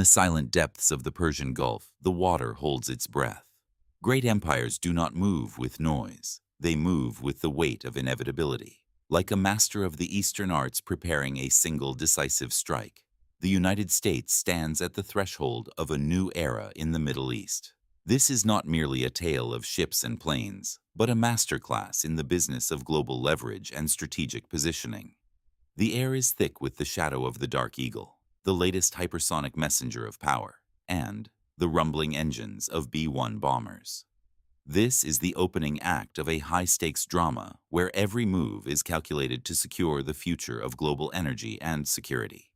the silent depths of the Persian Gulf, the water holds its breath. Great empires do not move with noise. They move with the weight of inevitability. Like a master of the Eastern arts preparing a single decisive strike, the United States stands at the threshold of a new era in the Middle East. This is not merely a tale of ships and planes, but a masterclass in the business of global leverage and strategic positioning. The air is thick with the shadow of the Dark Eagle, the latest hypersonic messenger of power, and the rumbling engines of B-1 bombers. This is the opening act of a high-stakes drama where every move is calculated to secure the future of global energy and security.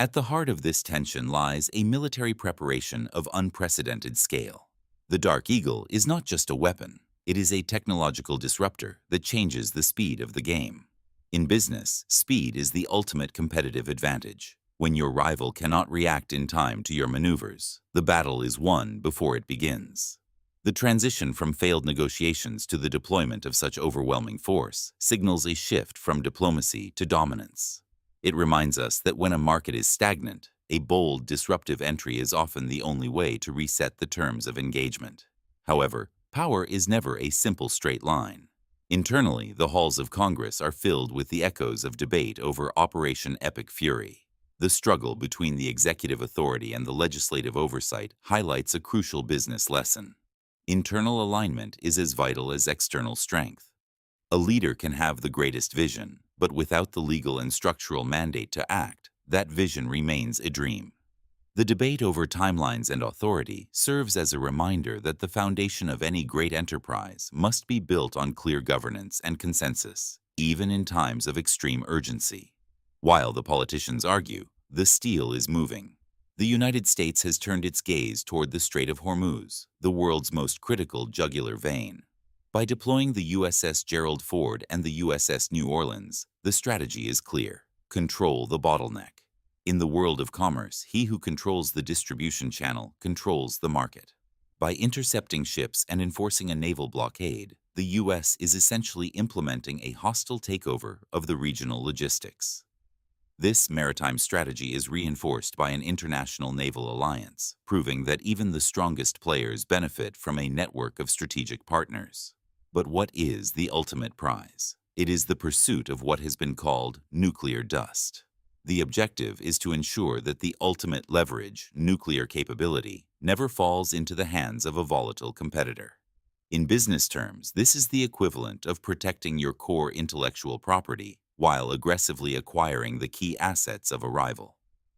At the heart of this tension lies a military preparation of unprecedented scale. The Dark Eagle is not just a weapon, it is a technological disruptor that changes the speed of the game. In business, speed is the ultimate competitive advantage. When your rival cannot react in time to your maneuvers, the battle is won before it begins. The transition from failed negotiations to the deployment of such overwhelming force signals a shift from diplomacy to dominance. It reminds us that when a market is stagnant, a bold, disruptive entry is often the only way to reset the terms of engagement. However, power is never a simple straight line. Internally, the halls of Congress are filled with the echoes of debate over Operation Epic Fury. The struggle between the executive authority and the legislative oversight highlights a crucial business lesson. Internal alignment is as vital as external strength. A leader can have the greatest vision, but without the legal and structural mandate to act, that vision remains a dream. The debate over timelines and authority serves as a reminder that the foundation of any great enterprise must be built on clear governance and consensus, even in times of extreme urgency. While the politicians argue, the steel is moving. The United States has turned its gaze toward the Strait of Hormuz, the world's most critical jugular vein. By deploying the USS Gerald Ford and the USS New Orleans, the strategy is clear: control the bottleneck. In the world of commerce, he who controls the distribution channel controls the market. By intercepting ships and enforcing a naval blockade, the U.S. is essentially implementing a hostile takeover of the regional logistics. This maritime strategy is reinforced by an international naval alliance, proving that even the strongest players benefit from a network of strategic partners. But what is the ultimate prize? It is the pursuit of what has been called nuclear dust. The objective is to ensure that the ultimate leverage, nuclear capability, never falls into the hands of a volatile competitor. In business terms, this is the equivalent of protecting your core intellectual property while aggressively acquiring the key assets of a rival.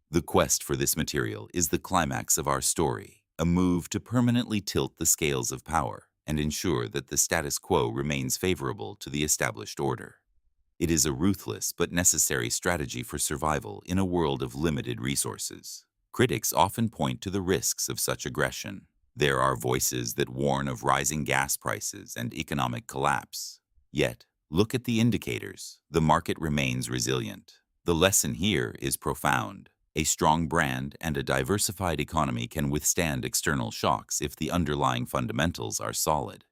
The quest for this material is the climax of our story, a move to permanently tilt the scales of power and ensure that the status quo remains favorable to the established order. It is a ruthless but necessary strategy for survival in a world of limited resources. Critics often point to the risks of such aggression. There are voices that warn of rising gas prices and economic collapse. Yet, look at the indicators. The market remains resilient. The lesson here is profound. A strong brand and a diversified economy can withstand external shocks if the underlying fundamentals are solid.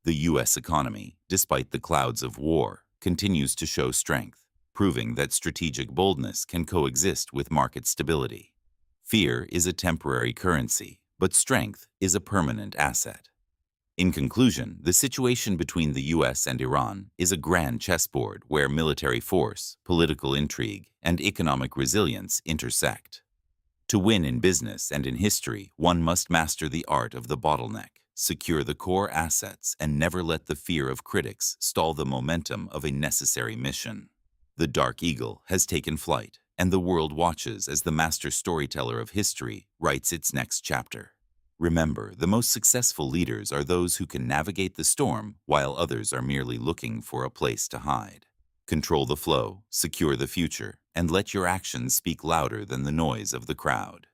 The U.S. economy, despite the clouds of war, continues to show strength, proving that strategic boldness can coexist with market stability. Fear is a temporary currency, but strength is a permanent asset. In conclusion, the situation between the U.S. and Iran is a grand chessboard where military force, political intrigue, and economic resilience intersect. To win in business and in history, one must master the art of the bottleneck, secure the core assets, and never let the fear of critics stall the momentum of a necessary mission. The Dark Eagle has taken flight, and the world watches as the master storyteller of history writes its next chapter. Remember, the most successful leaders are those who can navigate the storm while others are merely looking for a place to hide. Control the flow, secure the future, and let your actions speak louder than the noise of the crowd.